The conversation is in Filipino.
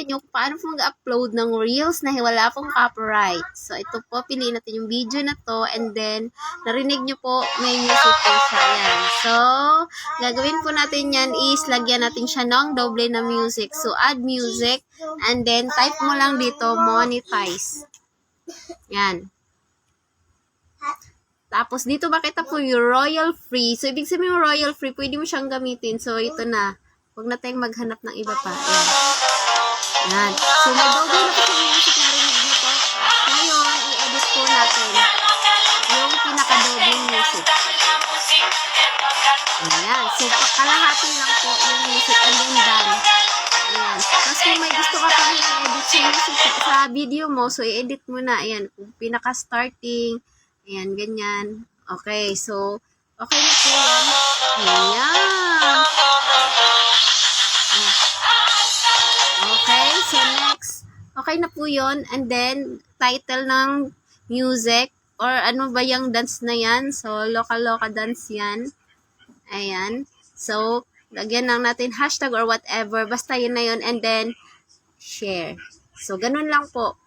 nyo kung paano po mag-upload ng Reels na wala pong copyright. So, ito po, piliin natin yung video na to, and then, narinig nyo po, may music po siya. Yan. So, gagawin po natin yan is, lagyan natin siya ng doble na music. So, add music, and then, type mo lang dito, monetize. Yan. Tapos, dito makita po yung royal free. So, ibig sabihin yung royal free, pwede mo siyang gamitin. So, ito na. Huwag na tayong maghanap ng iba pa. Yan. Yan. So, may doble na po yung music na rinig nyo po. Ngayon, i-edit po natin yung pinaka-doble music. Ayan. So, kalahati lang po yung music and then done. Ayan. Tapos kung may gusto ka pang i-edit sa music sa video mo, so i-edit mo na. Ayan. Kung pinaka-starting. Ayan, ganyan. Okay. So, okay na po yan. Ayan. Okay. So, next. Okay na po yun. And then, title ng music. Or ano ba yung dance na yan? So, loka-loka dance yan. Ayan. So, lagyan lang natin hashtag or whatever. Basta yun na yun. And then, share. So, ganun lang po.